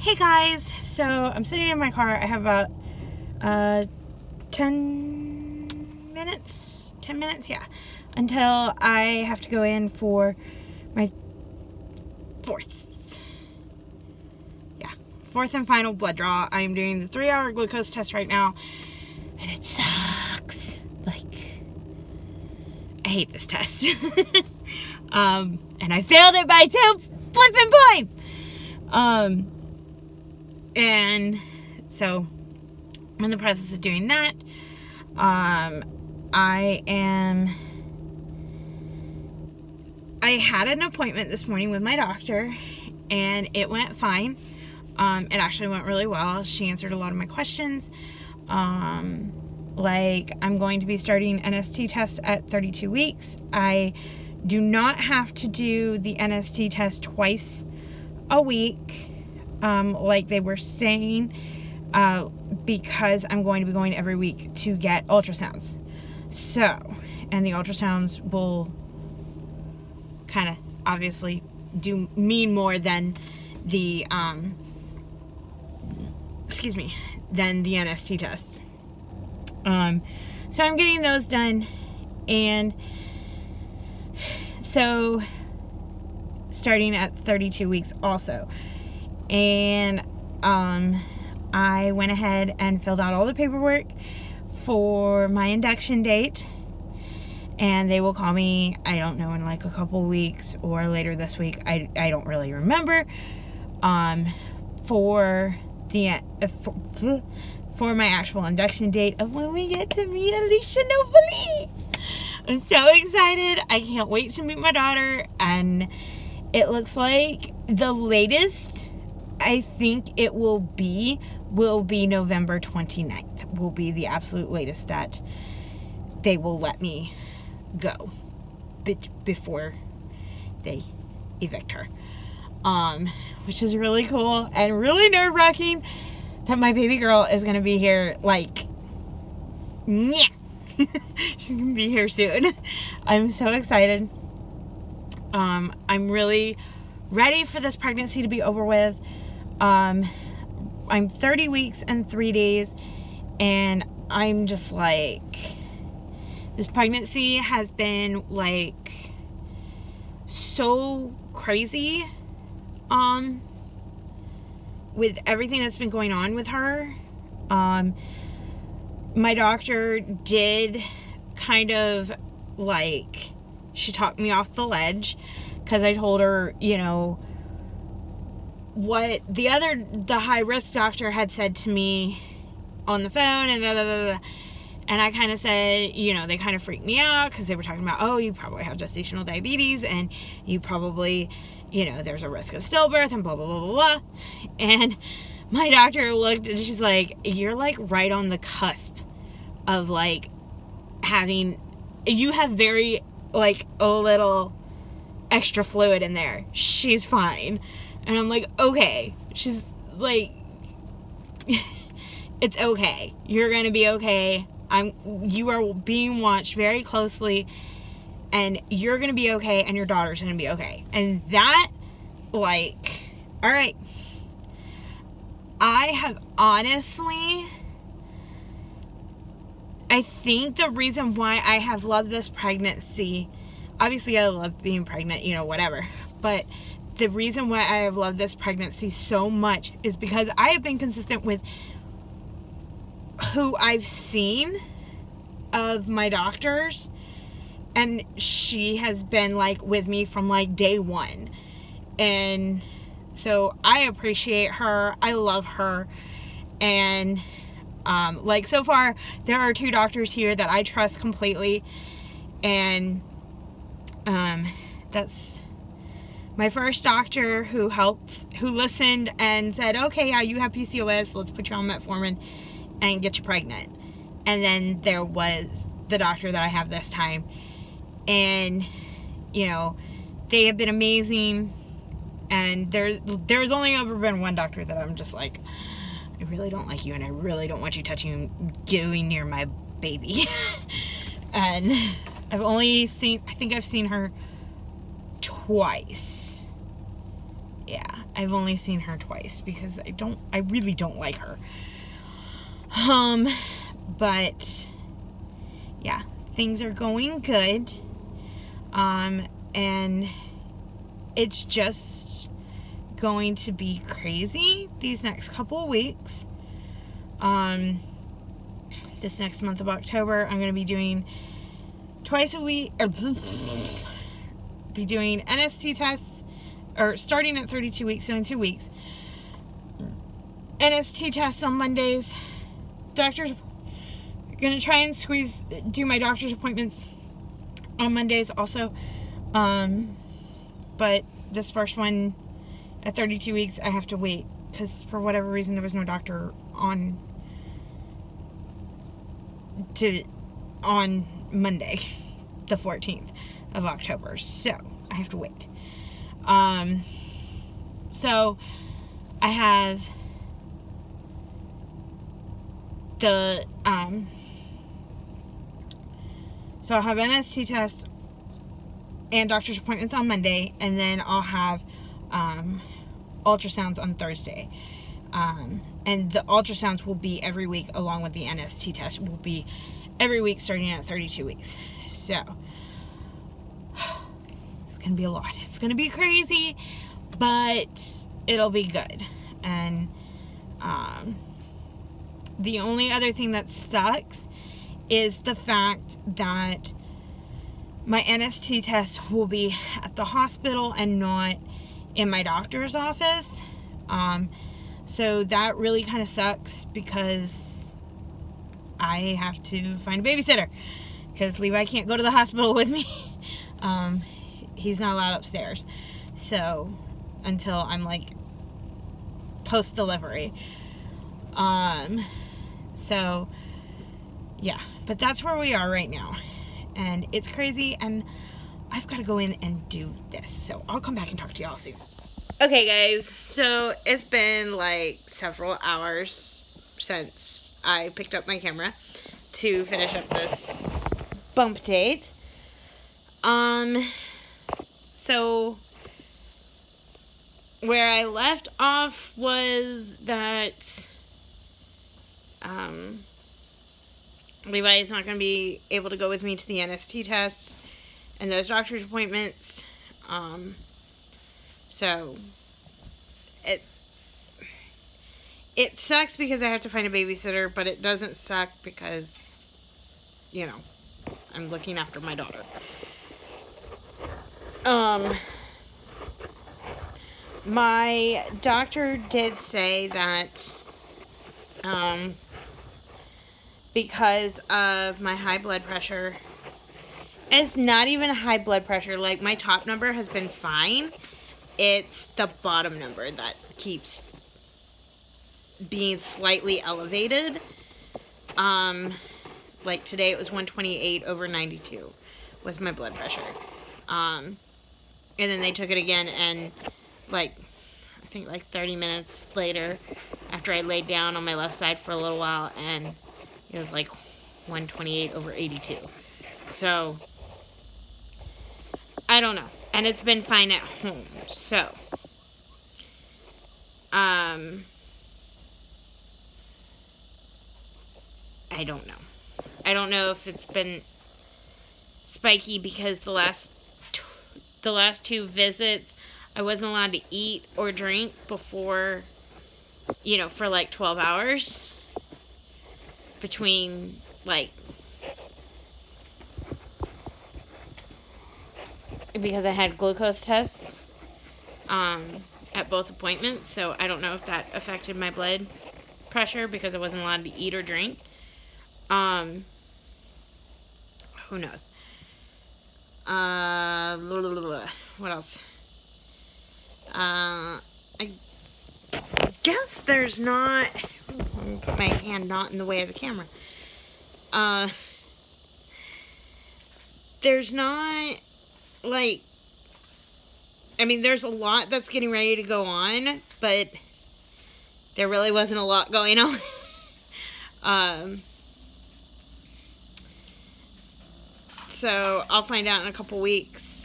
Hey guys, so I'm sitting in my car. I have about 10 minutes, yeah, until I have to go in for my fourth and final blood draw. I'm doing the 3-hour glucose test right now, and it sucks. Like, I hate this test. And I failed it by 2 flipping points. And so I'm in the process of doing that. I had an appointment this morning with my doctor, and it went fine. It actually went really well. She answered a lot of my questions. Like, I'm going to be starting NST test at 32 weeks. I do not have to do the NST test twice a week, like they were saying, because I'm going to be going every week to get ultrasounds. So, and the ultrasounds will kind of obviously mean more than the than the NST test. So I'm getting those done, and so starting at 32 weeks also. And I went ahead and filled out all the paperwork for my induction date, and they will call me, I don't know, in like a couple weeks or later this week. I don't really remember, for my actual induction date of when we get to meet Alicia Novali. I'm so excited. I can't wait to meet my daughter, and it looks like the latest I think it will be November 29th. Will be the absolute latest that they will let me go before they evict her. Which is really cool and really nerve-wracking that my baby girl is gonna be here, like, yeah. She's gonna be here soon. I'm so excited. I'm really ready for this pregnancy to be over with. I'm 30 weeks and 3 days, and I'm just like, this pregnancy has been like so crazy, with everything that's been going on with her. My doctor did kind of, like, she talked me off the ledge, because I told her, you know, what the high risk doctor had said to me on the phone, and and I kind of said, you know, they kind of freaked me out because they were talking about, oh, you probably have gestational diabetes, and you probably, you know, there's a risk of stillbirth, and blah blah blah blah blah. And my doctor looked, and she's like, you're like right on the cusp of like you have very, like, a little extra fluid in there. She's fine. And I'm like, okay. She's like, it's okay. You're gonna be okay. You are being watched very closely, and you're gonna be okay, and your daughter's gonna be okay. And that, like, all right. I have honestly, I think the reason why I have loved this pregnancy, obviously I love being pregnant, you know, whatever, but the reason why I have loved this pregnancy so much is because I have been consistent with who I've seen of my doctors, and she has been like with me from like day one. And so I appreciate her. I love her. And like, so far there are 2 doctors here that I trust completely, and that's my first doctor who listened and said, okay, yeah, you have PCOS, let's put you on metformin and get you pregnant. And then there was the doctor that I have this time, and, you know, they have been amazing. And there's only ever been one doctor that I'm just like, I really don't like you, and I really don't want you going near my baby. And I think I've seen her twice. Yeah, I've only seen her twice because I really don't like her. But yeah, things are going good. And it's just going to be crazy these next couple of weeks. This next month of October, I'm going to be doing twice a week, be doing NST tests, or starting at 32 weeks, so in 2 weeks. NST tests on Mondays. Doctors, going to try and do my doctor's appointments on Mondays also. But this first one at 32 weeks, I have to wait because for whatever reason there was no doctor on Monday, the 14th of October. So I have to wait. So I have the so I'll have NST tests and doctor's appointments on Monday, and then I'll have ultrasounds on Thursday. And the ultrasounds will be every week, along with the NST test will be every week starting at 32 weeks. So it's gonna be a lot. It's gonna be crazy, but it'll be good. And the only other thing that sucks is the fact that my NST test will be at the hospital and not in my doctor's office. So that really kind of sucks because I have to find a babysitter because Levi can't go to the hospital with me. He's not allowed upstairs. So until I'm like post-delivery. So yeah, but that's where we are right now. And it's crazy, and I've got to go in and do this. So I'll come back and talk to y'all soon. Okay, guys, so it's been like several hours since I picked up my camera to finish up this bump date. So where I left off was that Levi is not going to be able to go with me to the NST test and those doctor's appointments. So it sucks because I have to find a babysitter, but it doesn't suck because, you know, I'm looking after my daughter. My doctor did say that, because of my high blood pressure, it's not even high blood pressure, like my top number has been fine. It's the bottom number that keeps being slightly elevated. Like today it was 128/92 was my blood pressure. And then they took it again, and like, I think like 30 minutes later, after I laid down on my left side for a little while, and it was like 128/82. So, I don't know. And it's been fine at home. So, I don't know. I don't know if it's been spiky because the last two visits, I wasn't allowed to eat or drink before, you know, for like 12 hours between, like, because I had glucose tests at both appointments. So I don't know if that affected my blood pressure because I wasn't allowed to eat or drink. Who knows? What else? I guess there's not. Let me put my hand not in the way of the camera. There's not, like, I mean, there's a lot that's getting ready to go on, but there really wasn't a lot going on. So I'll find out in a couple weeks,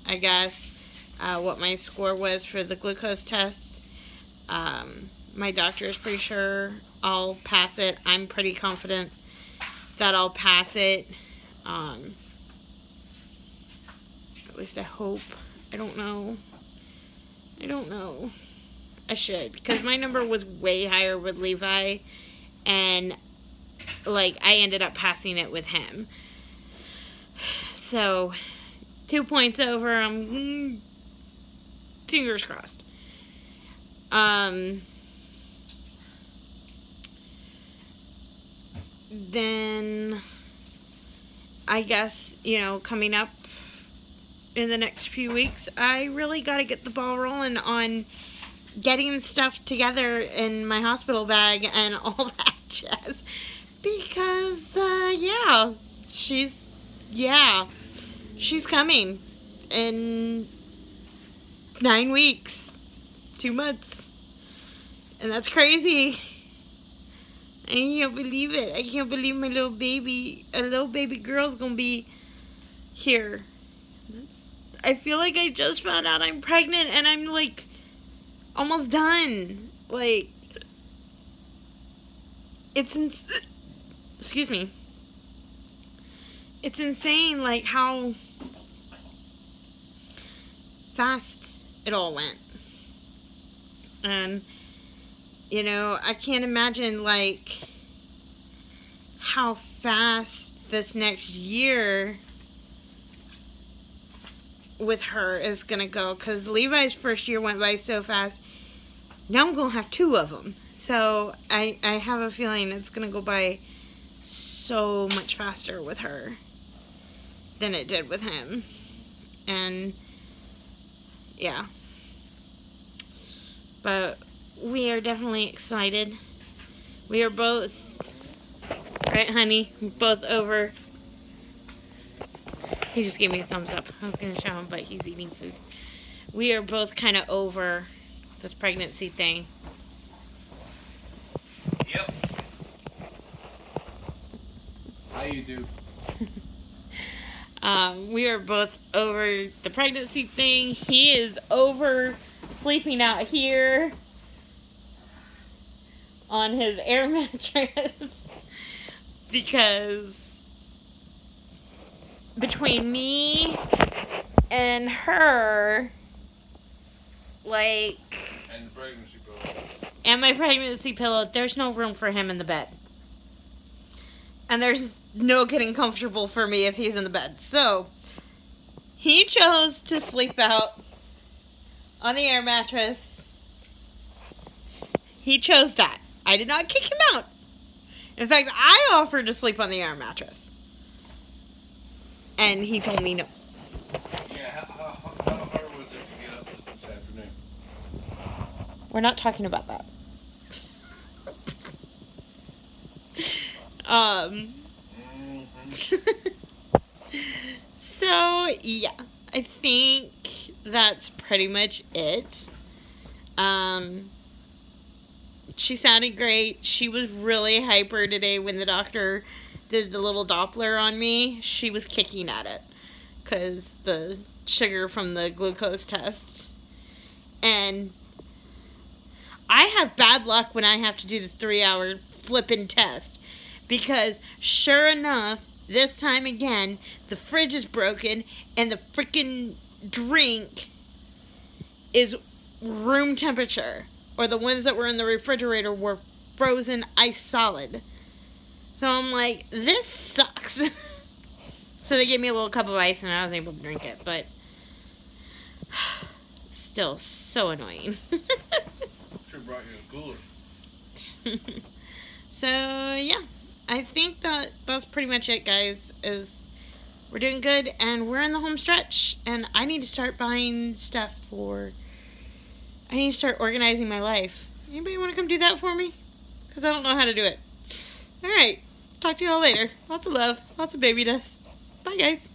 I guess. what my score was for the glucose test. My doctor is pretty sure I'll pass it. I'm pretty confident that I'll pass it. At least I hope. I don't know. I should, because my number was way higher with Levi, and like I ended up passing it with him. So 2 points over. I'm fingers crossed. Then I guess, coming up in the next few weeks, I really got to get the ball rolling on getting stuff together in my hospital bag and all that jazz. Because, she's coming in 9 weeks, 2 months. And that's crazy. I can't believe it. I can't believe my little baby girl's gonna be here. I feel like I just found out I'm pregnant and I'm like almost done. Like, excuse me. It's insane, like, how fast it all went. And, I can't imagine, like, how fast this next year with her is gonna go. Because Levi's first year went by so fast. Now I'm gonna have 2 of them. So, I have a feeling it's gonna go by so much faster with her than it did with him. And yeah, but we are definitely excited. We are both, right honey, both over. He just gave me a thumbs up. I was gonna show him, but he's eating food. We are both kind of over this pregnancy thing. Yep. How you do? We are both over the pregnancy thing. He is over sleeping out here on his air mattress because between me and her, like, and the pregnancy pillow. And my pregnancy pillow, there's no room for him in the bed. And there's no getting comfortable for me if he's in the bed. So, he chose to sleep out on the air mattress. He chose that. I did not kick him out. In fact, I offered to sleep on the air mattress. And he told me no. Yeah, how hard was it to get up this afternoon? We're not talking about that. So, yeah. I think that's pretty much it. She sounded great. She was really hyper today when the doctor did the little Doppler on me. She was kicking at it because the sugar from the glucose test. And I have bad luck when I have to do the 3-hour flippin' test, because sure enough, this time again, the fridge is broken and the freaking drink is room temperature. Or the ones that were in the refrigerator were frozen ice solid. So I'm like, this sucks. So they gave me a little cup of ice and I was able to drink it. But still so annoying. Sure brought you a cooler. So yeah, I think that's pretty much it, guys. We're doing good and we're in the home stretch. And I need to start buying stuff I need to start organizing my life. Anybody want to come do that for me? Because I don't know how to do it. Alright. Talk to you all later. Lots of love. Lots of baby dust. Bye, guys.